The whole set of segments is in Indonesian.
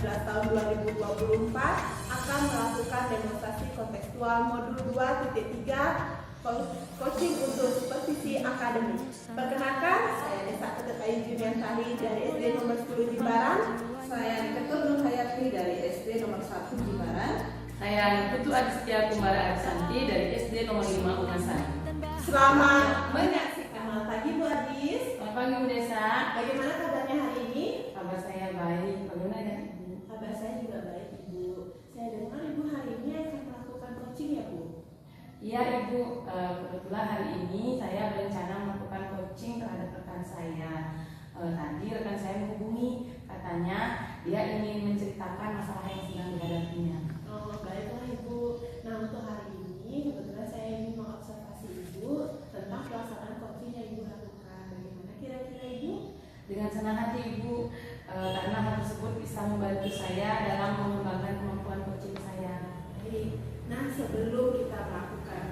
13 tahun 2024 akan melakukan demonstrasi kontekstual modul 2.3 coaching untuk supervisi akademik. Perkenalkan, saya Desa Ketetai Jumiantari dari SD nomor 10 Jimbaran. Saya Ketua Nur Hayati dari SD nomor 1 Jimbaran. Saya Putu Adistia Kumbara Adisanti dari SD nomor 5 Ungasan. Selamat menyaksikan. Selamat pagi Bu Adis. Selamat pagi Bu Desa. Bagaimana kabarnya hari ini? Kabar saya baik. Bagaimana ya Ibu? Kabar saya juga baik Ibu. Saya dengar Ibu hari ini akan melakukan coaching ya Bu? Iya Ibu, kebetulan hari ini saya berencana melakukan coaching terhadap rekan saya. Tadi rekan saya menghubungi, katanya dia ingin menceritakan masalah yang sedang dihadapinya. Oh, baiklah Ibu. Nah, untuk hari ini kebetulan saya ingin mengobservasi Ibu tentang pelaksanaan coaching yang Ibu lakukan. Bagaimana kira-kira Ibu? Dengan senang hati Ibu, karena hal tersebut bisa membantu saya dalam mengembangkan kemampuan coaching saya. Baik. Nah, sebelum kita melakukan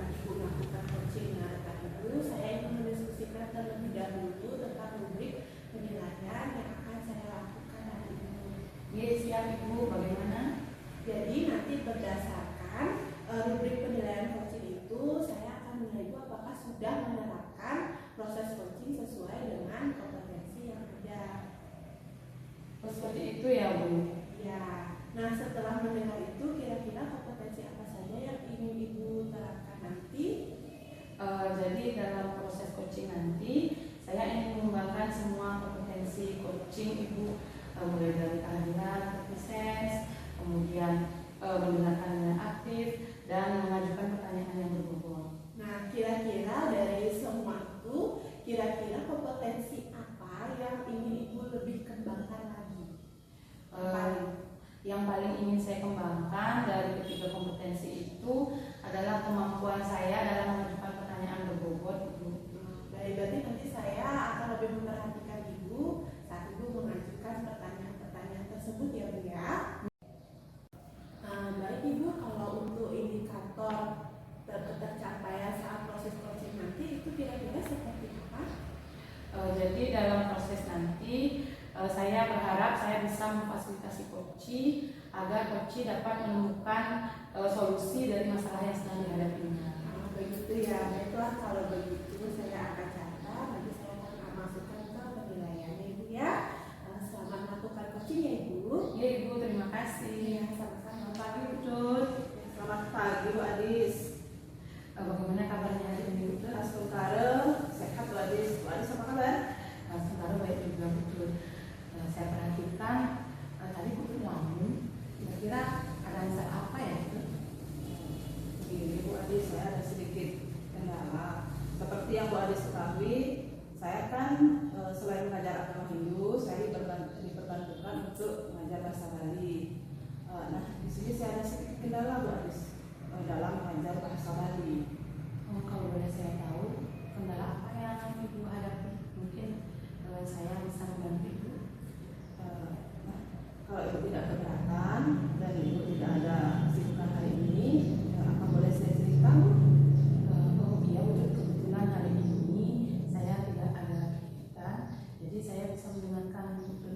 coaching Ibu, saya ingin mendiskusikan terlebih dahulu tentang rubrik penilaian yang akan saya lakukan hari ini. Iya siap Ibu, bagaimana? Jadi nanti berdasarkan rubrik penilaian coaching itu, saya akan menilai Ibu apakah sudah menerapkan proses coaching sesuai dengan kompetensi yang ada. Seperti itu ya Bu. Ya. Nah, setelah mendengar itu, kira-kira kompetensi apa saja yang ingin Ibu terapkan nanti? Jadi dalam proses coaching nanti saya ingin mengembangkan semua kompetensi coaching Ibu, mulai dari kehadiran, presence, kemudian mendengarkan dengan aktif dan mengajukan pertanyaan yang berbobot. Nah, kira-kira dari semua itu, kira-kira kompetensi apa yang ingin Ibu lebih kembangkan lagi? Yang paling ingin saya kembangkan dari ketiga kompetensi itu adalah kemampuan saya dalam mengajukan pertanyaan berbobot Ibu. Baik, berarti nanti saya akan lebih memperhatikan Ibu saat Ibu mengajukan pertanyaan-pertanyaan tersebut ya Bu ya. Baik Ibu, kalau untuk indikator tercapaian saat proses coaching nanti itu kira-kira seperti apa? Jadi dalam proses nanti saya berharap saya bisa memfasilitasi coach agar coach dapat menemukan solusi dari masalah yang sedang dihadapinya. Begitu ya, baiklah kalau begitu saya akan catat, nanti saya akan masukkan ke penilaiannya Ibu ya. Selamat melakukan coaching ya Ibu. Ya Ibu, terima kasih. Ya, sama-sama. Selamat pagi Bu Cut. Selamat pagi Bu Adis. Bagaimana kabarnya hari ini Bu Cut? Sementara sehat Bu Adis. Bu Adis apa kabar? Sementara baik juga Bu Cut. Saya perhatikan tadi Bu Cut ngomong, kira-kira ada masalah apa ya Bu Cut? Begini Bu Adis, saya ada sedikit kendala. Seperti yang Bu Adis ketahui, saya kan selain mengajar agama Hindu, saya diperbantukan untuk mengajar bahasa Bali. Nah, di sini saya ada sedikit kendala Bu Adis dalam mengajar bahasa Bali. Kalau boleh saya tahu, kendala apa yang Ibu hadapi? Mungkin saya bisa membantu Ibu. Nah, kalau Ibu tidak keberatan dan Ibu tidak ada kesibukan hari ini, apa boleh saya cerita? Oh iya Bu, kebetulan hari ini saya tidak ada kegiatan, jadi saya bisa mendengarkan Bu.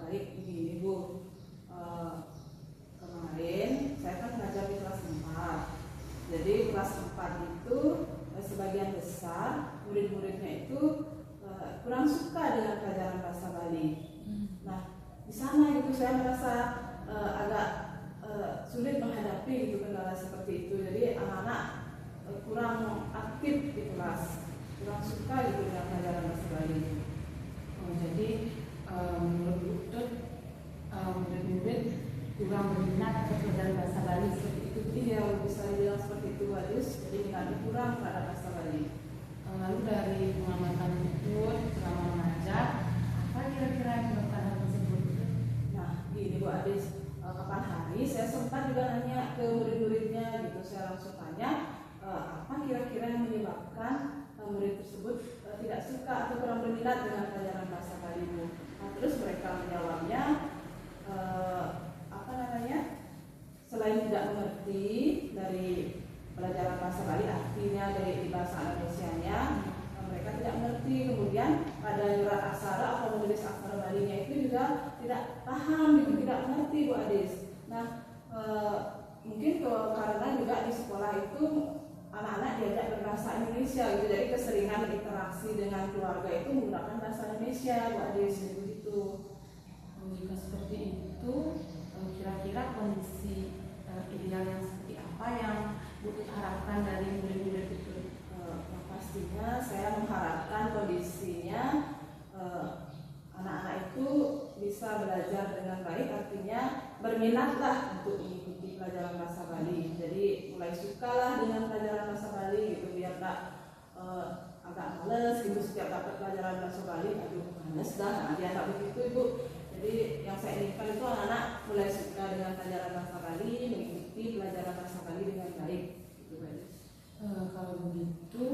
Baik, begini Bu. Kemarin saya kan mengajar di kelas 4. Jadi kelas 4 itu sebagian besar murid-muridnya itu kurang suka dengan pelajaran bahasa Bali. Nah, di sana itu saya merasa agak sulit menghadapi gitu kendala seperti itu. Jadi anak-anak kurang aktif di kelas, kurang suka gitu dengan pelajaran bahasa Bali. Jadi menurut Bu Tut, murid-murid kurang berminat atas pelajaran bahasa Bali seperti itu. Iya, bisa dibilang seperti itu Adis. Jadi minatnya kurang terhadap bahasa Bali. Lalu dari pengamatan Bu Tut selama mengajar, apa kira-kira yang menyebabkan hal tersebut? Nah, gini Bu Adis, kapan hari saya sempat juga nanya ke murid-muridnya gitu. Saya langsung tanya apa kira-kira yang menyebabkan murid tersebut tidak suka atau kurang berminat dengan pelajaran bahasa Bali Bu. Nah, terus mereka menjawabnya selain tidak mengerti dari pelajaran bahasa Bali, artinya dari bahasa Indonesianya, mereka tidak mengerti. Kemudian pada nyurat aksara atau menulis aksara Balinya itu juga tidak tidak paham gitu, tidak mengerti Bu Adis. Nah mungkin karena juga di sekolah itu anak-anak diajak berbahasa Indonesia gitu, jadi keseringan interaksi dengan keluarga itu menggunakan bahasa Indonesia Bu Adis begitu. Jika seperti itu, kira-kira kondisi ideal yang seperti apa yang Bu harapkan dari murid-murid itu? Pastinya saya mengharapkan kondisinya anak-anak itu bisa belajar dengan baik, artinya berminatlah untuk mengikuti pelajaran bahasa Bali. Jadi mulai sukalah dengan pelajaran bahasa Bali gitu, biar tak agak males gitu setiap dapat pelajaran bahasa Bali, aduh males dah, nah, dia tak begitu Ibu. Jadi yang saya inginkan itu anak-anak mulai suka dengan pelajaran bahasa Bali, mengikuti pelajaran bahasa Bali dengan baik. Gitu, kalau begitu,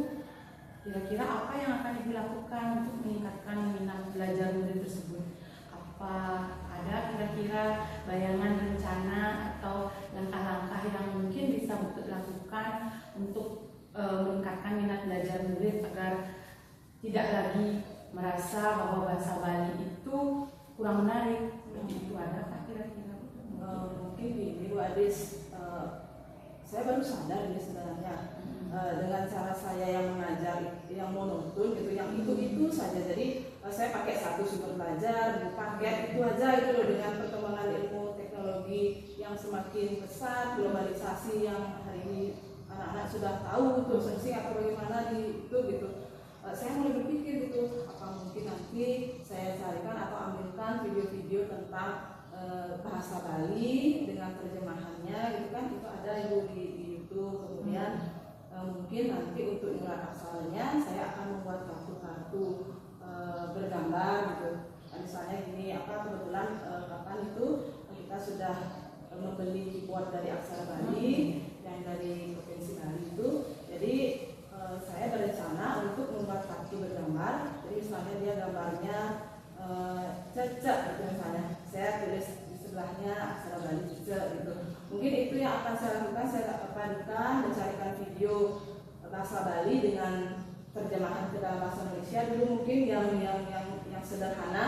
kira-kira apa yang akan Ibu lakukan untuk meningkatkan minat belajar murid tersebut? Apa ada kira-kira bayangan rencana atau langkah-langkah yang mungkin bisa Bu lakukan untuk meningkatkan minat belajar murid agar tidak lagi merasa bahwa bahasa Bali itu kurang menarik? Itu adakah kira-kira? Mungkin ini Bu Adis, saya baru sadar ini sebenarnya dengan cara saya yang mengajar, yang monoton gitu, yang itu saja. Jadi saya pakai satu sumber belajar, paket itu aja itu loh. Dengan perkembangan ilmu teknologi yang semakin pesat, globalisasi yang hari ini anak-anak sudah tahu untuk sensing atau bagaimana di itu gitu. Saya mulai berpikir gitu, apa mungkin nanti saya carikan atau ambilkan video-video tentang bahasa Bali dengan terjemahannya gitu kan, itu ada Ibu di YouTube. Kemudian mungkin nanti untuk nilai aksaranya saya akan membuat kartu-kartu bergambar gitu. Misalnya gini, kebetulan kapan itu kita sudah membeli keyboard dari Aksara Bali yang dari Provinsi Bali itu. Jadi saya berencana untuk membuat kartu bergambar. Jadi misalnya dia gambarnya cecek gitu, misalnya saya tulis di sebelahnya Aksara Bali cecek gitu. Mungkin itu yang akan saya lakukan, saya padukan mencarikan video bahasa Bali dengan terjemahan ke dalam bahasa Indonesia dulu, mungkin yang sederhana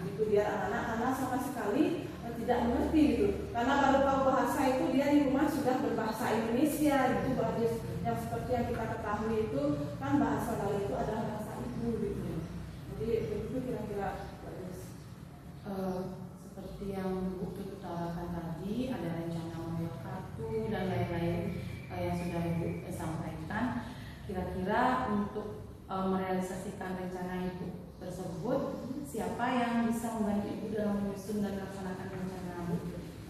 itu, biar anak-anak sama sekali tidak mengerti gitu, karena baru tahu bahasa itu dia di rumah sudah berbahasa Indonesia gitu. Yang seperti yang kita ketahui itu kan bahasa Bali itu adalah bahasa ibu gitu. Jadi begitu kira-kira. Seperti yang Bu utarakan tadi, ada rencana membuat kartu dan lain-lain yang sudah Ibu sampaikan. Kira-kira untuk merealisasikan rencana Ibu tersebut, siapa yang bisa membantu Ibu dalam menyusun dan melaksanakan rencana Bu?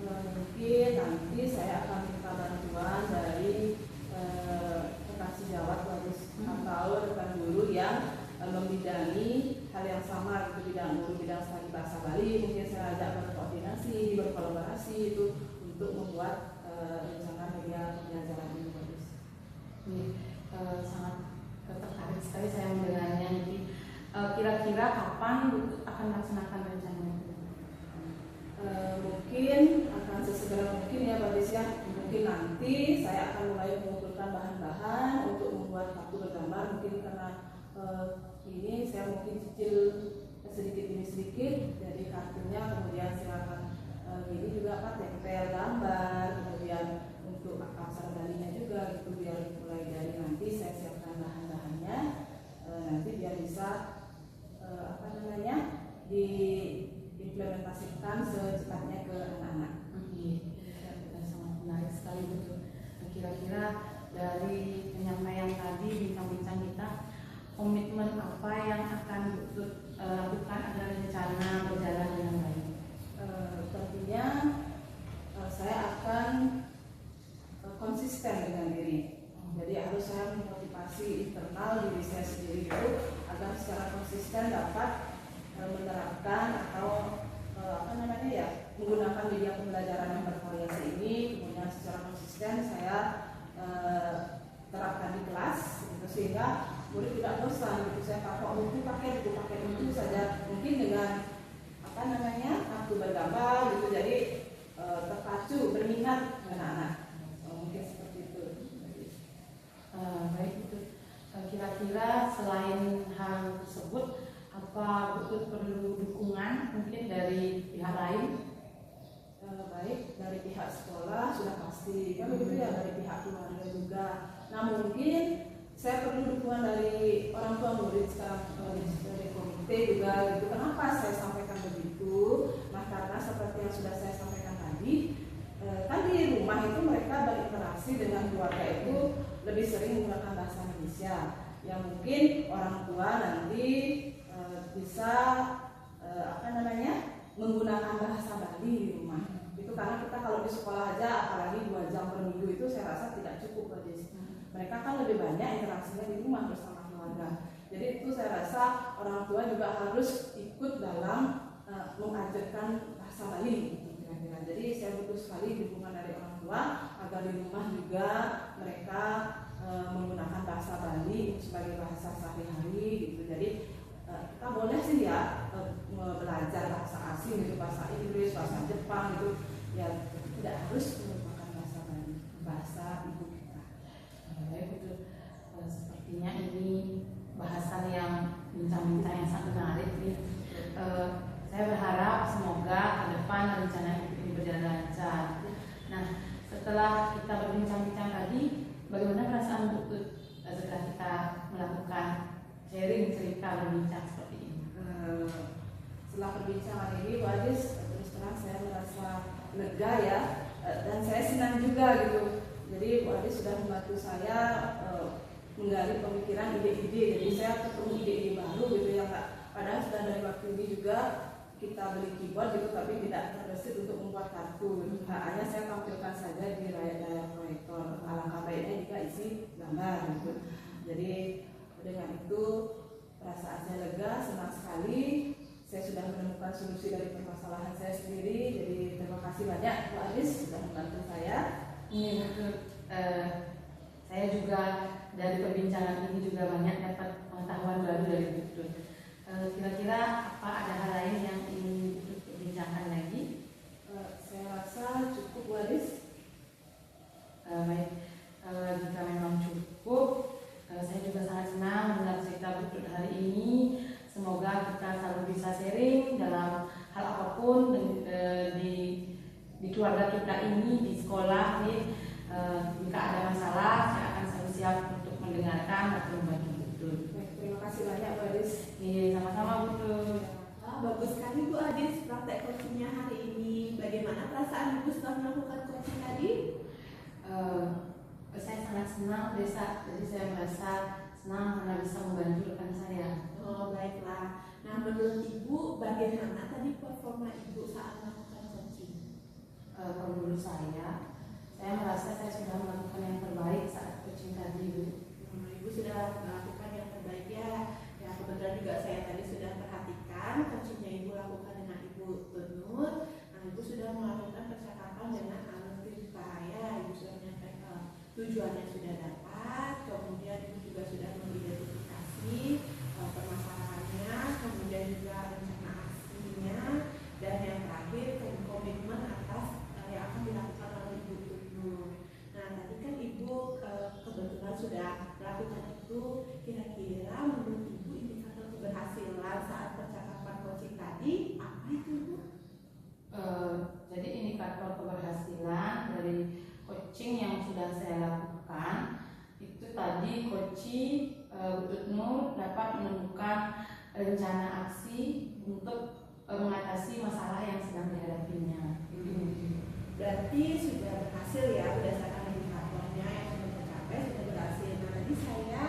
Mungkin nanti saya akan minta bantuan dari rekan sejawat atau rekan guru yang membidangi hal yang sama gitu, bidang studi bahasa Bali. Mungkin saya ajak berkoordinasi, berkolaborasi itu untuk membuat rencana media pembelajaran ini. Sangat tertarik sekali saya mendengarnya. Jadi kira-kira kapan Bu akan melaksanakan rencana itu? Mungkin akan sesegera mungkin ya Pak Desya. Mungkin nanti saya akan mulai mengumpulkan bahan-bahan untuk membuat kartu bergambar. Mungkin karena ini saya mungkin cicil sedikit demi sedikit, jadi kartunya kemudian silakan ini juga tempel gambar, kemudian untuk aksara Balinya juga gitu, biar mulai dari nanti saya siapkan bahan-bahannya, nanti biar bisa diimplementasikan secepatnya ke anak-anak. Sangat menarik sekali betul. Kira-kira dari penyampaian tadi bincang-bincang kita, komitmen apa yang akan lakukan agar rencana berjalan dengan baik? Tentunya saya akan konsisten dengan diri. Jadi harus saya memotivasi internal diri saya sendiri itu agar secara konsisten dapat menerapkan atau menggunakan media pembelajaran yang bervariasi ini. Kemudian secara konsisten saya terapkan di kelas gitu, sehingga murid tidak bosan gitu. Saya pakai buku saja, mungkin dengan kartu bergambar gitu, jadi terpacu berminat anak-anak. Mungkin seperti itu. Baik, itu kira-kira selain hal tersebut, apa betul perlu dukungan mungkin dari pihak lain lain? Baik dari pihak sekolah sudah pasti, kan begitu ya, dari pihak keluarga juga. Nah mungkin saya perlu dukungan dari orang tua murid sekarang, dari komite juga gitu. Kenapa saya sampaikan begitu? Nah karena seperti yang sudah saya sampaikan tadi, kan di rumah itu mereka berinteraksi dengan keluarga itu lebih sering menggunakan bahasa Indonesia. Yang mungkin orang tua nanti bisa menggunakan bahasa Bali di rumah. Itu karena kita kalau di sekolah aja, apalagi 2 jam per minggu itu saya rasa tidak cukup. Mereka kan lebih banyak interaksinya di rumah bersama keluarga. Jadi itu saya rasa orang tua juga harus ikut dalam mengajarkan bahasa Bali. Kira-kira. Jadi saya butuh sekali dukungan dari orang tua agar di rumah juga mereka menggunakan bahasa Bali sebagai bahasa sehari-hari gitu. Jadi kita boleh sih ya belajar bahasa asing gitu, bahasa Inggris, bahasa Jepang gitu ya, tidak harus merupakan bahasa Bali, bahasa ibu kita. Betul. Sepertinya ini bahasan yang bincang-bincang yang sangat menarik nih. Saya berharap semoga ke depan rencana ini berjalan lancar. Nah, setelah kita berbincang-bincang tadi, bagaimana perasaan Butut setelah kita melakukan sharing cerita berbincang seperti ini? Setelah perbincangan ini, Bu Adis, terus terang saya merasa lega ya, dan saya senang juga gitu. Jadi Bu Adis sudah membantu saya menggali pemikiran ide-ide. Jadi saya ketemu ide-ide baru gitu yang padahal sudah dari waktu ini juga kita beli keyboard gitu, tapi tidak terbesit untuk membuat kartu gitu. Hanya saya tampilkan saja di layar proyektor. Alangkah baiknya jika isi gambar gitu. Jadi dengan itu perasaan saya lega, senang sekali. Saya sudah menemukan solusi dari permasalahan saya sendiri. Jadi terima kasih banyak Bu Adis sudah membantu saya. Iya betul. Saya juga dari perbincangan ini juga banyak dapat pengetahuan baru dari Butut. Kira-kira apa ada hal lain yang ingin Butut perbincangkan lagi? Saya rasa cukup Bu Adis. Baik, jika memang cukup, saya juga sangat senang mendengar cerita Butut hari ini. Semoga kita selalu bisa sharing dalam hal apapun di keluarga kita ini, di sekolah nih. Jika ada masalah, saya akan selalu siap untuk mendengarkan atau membantu Butut. Terima kasih banyak Bu Adis. Iya, sama-sama Butut. Bagus sekali Bu Adis praktek coachingnya hari ini. Bagaimana perasaan Ibu setelah melakukan coaching tadi? Saya sangat senang Desa, jadi saya merasa senang karena bisa membantu rekan saya. Oh baiklah. Nah menurut Ibu bagaimana tadi performa Ibu saat melakukan coaching? Kalau menurut saya merasa saya sudah melakukan yang terbaik saat coaching tadi, Bu. Ibu sudah melakukan yang terbaik ya. Ya kebetulan juga saya tadi sudah perhatikan coachingnya Ibu lakukan dengan Ibu Nur. Nah Ibu sudah melakukan percakapan dengan alur cerita ya. Ibu sudah menyampaikan tujuannya sudah dapat. Kemudian Ibu juga sudah mengidentifikasi permasalahannya, kemudian juga rencana aksinya, dan yang terakhir komitmen atas yang akan dilakukan oleh Ibu Nur. Nah tadi kan Ibu kebetulan sudah melakukan itu. Kira-kira menurut Ibu indikator keberhasilan saat percakapan coaching tadi apa itu Bu? Jadi indikator keberhasilan dari coaching yang sudah saya lakukan itu tadi coaching Butut Nur dapat menemukan rencana aksi untuk mengatasi masalah yang sedang dihadapinya. Berarti sudah berhasil ya berdasarkan indikatornya yang sudah tercapai, sudah berhasil. Nah tadi saya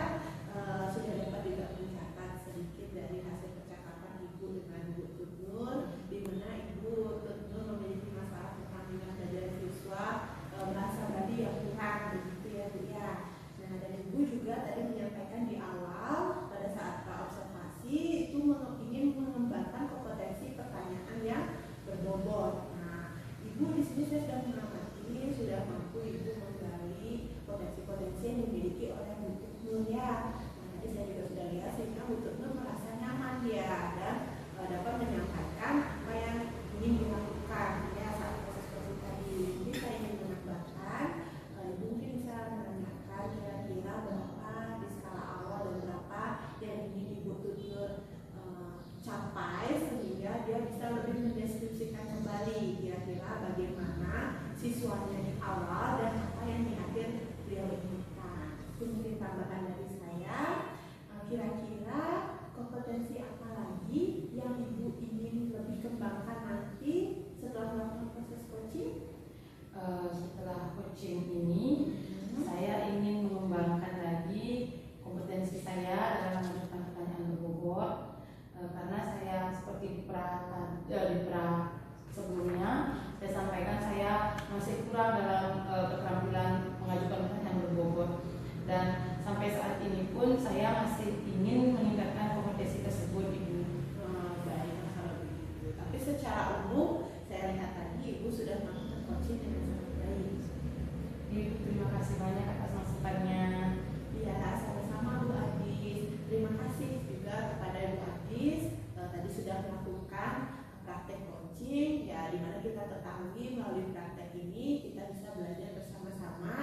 sudah dapat juga mencatat sedikit dari hasil percakapan Ibu dengan Bu Nur, di mana Ibu Nur memiliki masalah pertandingan belajar siswa bahasa Bali yang kurang begitu ya Bu ya. Nah dan Ibu juga tadi menyampaikan di awal pada saat observasi itu ingin mengembangkan kompetensi pertanyaan yang berbobot. Nah Ibu di sini saya sudah mengamati, sudah mampu Ibu menggali potensi-potensi yang dimiliki oleh Butut Nur ya. Nah tadi saya juga sudah lihat sehingga Butut Nur merasa nyaman ya dan dapat menyampaikan apa yang ingin dilakukan ya saat proses tadi. Jadi saya ingin menambahkan, Ibu mungkin bisa menanyakan kira-kira berapa di skala awal dan berapa yang ingin Ibu Nur capai sehingga dia bisa lebih mendeskripsikan kembali kurang dalam keterampilan mengajukan pertanyaan berbobot, dan sampai saat ini pun saya masih ingin meningkatkan kompetensi tersebut, Ibu. Baik, kalau begitu. Tapi secara umum saya lihat tadi Ibu sudah melakukan coaching dengan sangat baik. Ibu, terima kasih banyak atas masukannya. Iya, sama-sama Bu Adis. Terima kasih juga kepada Bu Adis tadi sudah melakukan praktek coaching, ya, di mana kita ketahui melalui praktek ini kita bisa belajar bersama-sama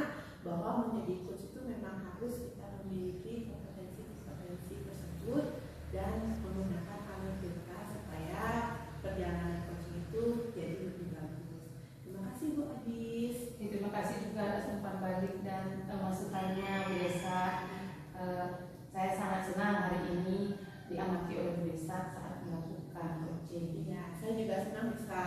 bahwa menjadi coach itu memang harus kita memiliki kompetensi-kompetensi tersebut dan menggunakan alat kita supaya perjalanan coaching itu jadi lebih bagus. Terima kasih Bu Adis. Terima kasih juga atas umpan balik dan masukannya, Bu Desa. Saya sangat senang hari ini diamati oleh Bu Desa saat melakukan coaching. Iya, saya juga senang bisa